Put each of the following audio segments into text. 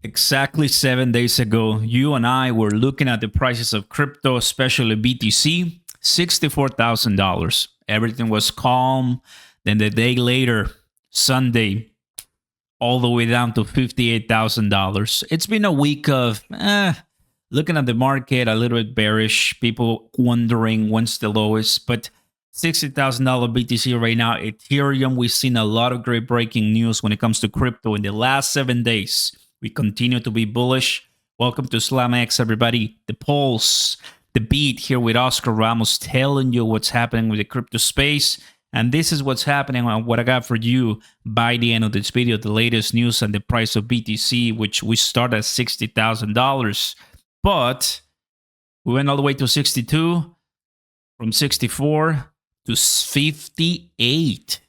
Exactly 7 days ago, you and I were looking at the prices of crypto, especially BTC, $64,000. Everything was calm. Then the day later, Sunday, all the way down to $58,000. It's been a week of looking at the market a little bit bearish, people wondering when's the lowest, but $60,000 BTC right now. Ethereum, we've seen a lot of great breaking news when it comes to crypto in the last 7 days. We continue to be bullish. Welcome to SlamX, everybody. The pulse, the beat here with Oscar Ramos telling you what's happening with the crypto space. And this is what's happening on what I got for you by the end of this video, the latest news on the price of BTC, which we start at $60,000. But we went all the way to 62, from 64 to 58.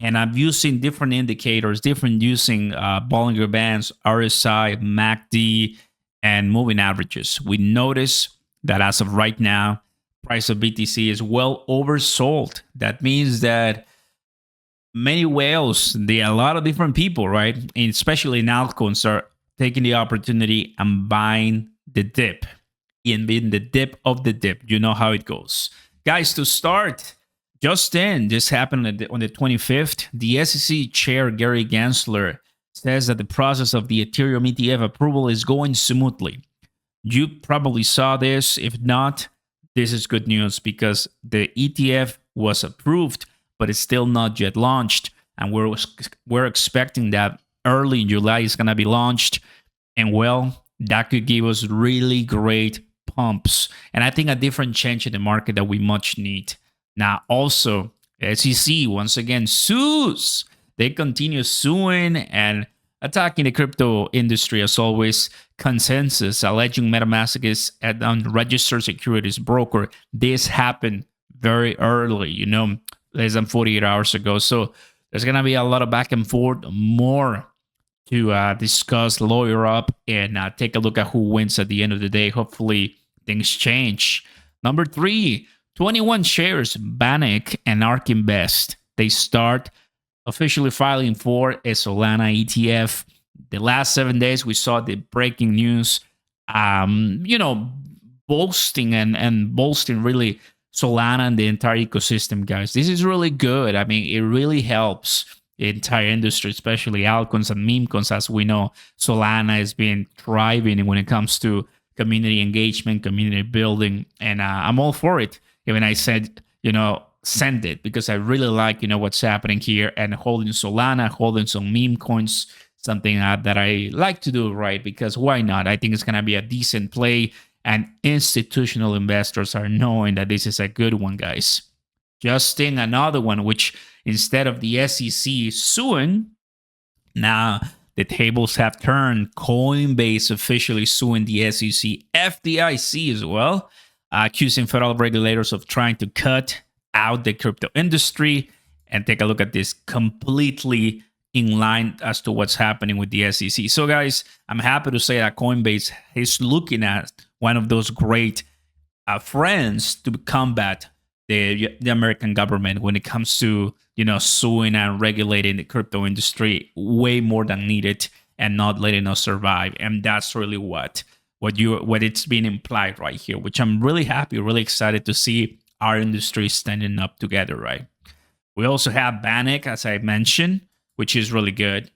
And I'm using different indicators, using Bollinger Bands, RSI, MACD, and moving averages. We notice that as of right now, price of BTC is well oversold. That means that many whales, a lot of different people, right, and especially in altcoins, are taking the opportunity and buying the dip. In the dip of the dip. You know how it goes. Guys, to start, this happened on the 25th. The SEC chair, Gary Gensler, says that the process of the Ethereum ETF approval is going smoothly. You probably saw this. If not, this is good news because the ETF was approved, but it's still not yet launched. And we're expecting that early in July it's going to be launched. And well, that could give us really great pumps. And I think a different change in the market that we much need. Now, also, SEC once again sues. They continue suing and attacking the crypto industry as always. Consensys alleging MetaMask is an unregistered securities broker. This happened very early, less than 48 hours ago. So there's going to be a lot of back and forth, more to discuss, lawyer up, and take a look at who wins at the end of the day. Hopefully things change. Number 3, 21 shares, Bannock and ARK Invest. They start officially filing for a Solana ETF. The last 7 days, we saw the breaking news, boasting and boasting really Solana and the entire ecosystem, guys. This is really good. I mean, it really helps the entire industry, especially altcoins and meme coins. As we know, Solana has been thriving when it comes to community engagement, community building, and I'm all for it. Even I said, send it because I really like, what's happening here and holding Solana, holding some meme coins, something that I like to do, right? Because why not? I think it's going to be a decent play and institutional investors are knowing that this is a good one, guys. Justin, another one, which instead of the SEC suing, now the tables have turned. Coinbase officially suing the SEC, FDIC as well, accusing federal regulators of trying to cut out the crypto industry. And take a look at this, completely in line as to what's happening with the SEC. So guys, I'm happy to say that Coinbase is looking at one of those great friends to combat the American government when it comes to suing and regulating the crypto industry way more than needed and not letting us survive. And that's really what it's being implied right here, which I'm really happy, really excited to see our industry standing up together, right? We also have Bannock, as I mentioned, which is really good.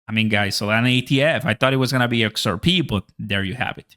I mean, guys, Solana ETF, I thought it was going to be XRP, but there you have it.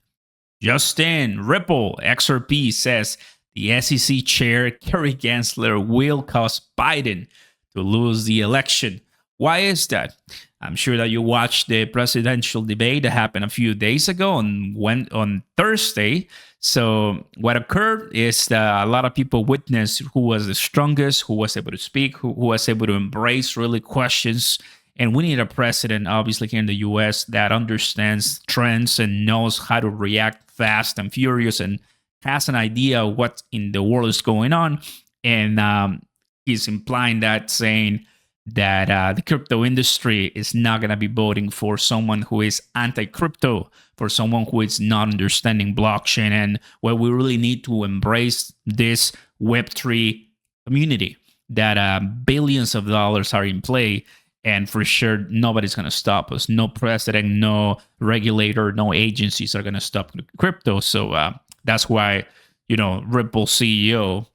Justin, Ripple, XRP says the SEC chair, Gary Gensler, will cause Biden to lose the election. Why is that? I'm sure that you watched the presidential debate that happened a few days ago on Thursday. So what occurred is that a lot of people witnessed who was the strongest, who was able to speak, who was able to embrace really questions. And we need a president, obviously, here in the U.S. that understands trends and knows how to react fast and furious and has an idea of what in the world is going on. And he's implying that, saying that the crypto industry is not going to be voting for someone who is anti-crypto, for someone who is not understanding blockchain, and where we really need to embrace this Web3 community that billions of dollars are in play. And for sure, nobody's going to stop us. No president, no regulator, no agencies are going to stop crypto. So that's why, Ripple CEO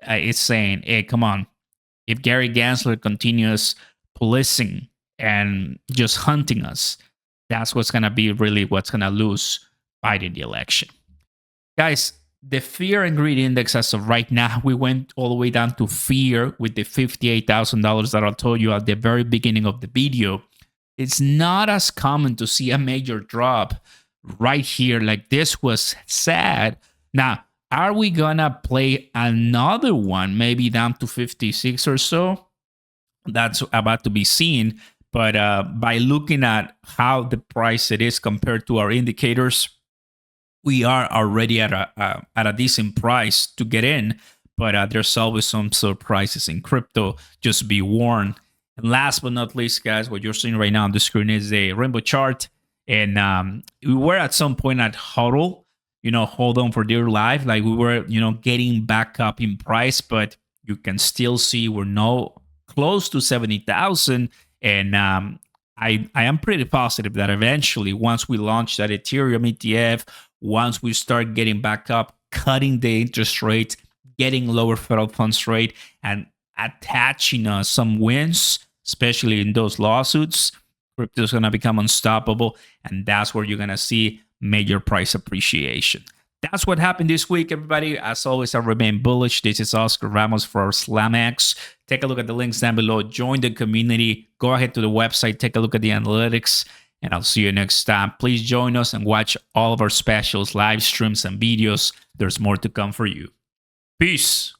is saying, hey, come on. If Gary Gensler continues policing and just hunting us, that's what's going to be really what's going to lose Biden the election. Guys, the fear and greed index as of right now, we went all the way down to fear with the $58,000 that I told you at the very beginning of the video. It's not as common to see a major drop right here. Like this was sad. Now, are we gonna play another one, maybe down to 56 or so? That's about to be seen. But by looking at how the price it is compared to our indicators, we are already at a decent price to get in. But there's always some surprises in crypto. Just be warned. And last but not least, guys, what you're seeing right now on the screen is a rainbow chart. And we were at some point at HODL, hold on for dear life. Like we were, getting back up in price, but you can still see we're now close to 70,000. And I am pretty positive that eventually, once we launch that Ethereum ETF, once we start getting back up, cutting the interest rate, getting lower federal funds rate, and attaching some wins, especially in those lawsuits, crypto is going to become unstoppable. And that's where you're going to see major price appreciation. That's what happened this week, everybody. As always, I remain bullish. This is Oscar Ramos for SlamX. Take a look at the links down below. Join the community. Go ahead to the website. Take a look at the analytics. And I'll see you next time. Please join us and watch all of our specials, live streams, and videos. There's more to come for you. Peace.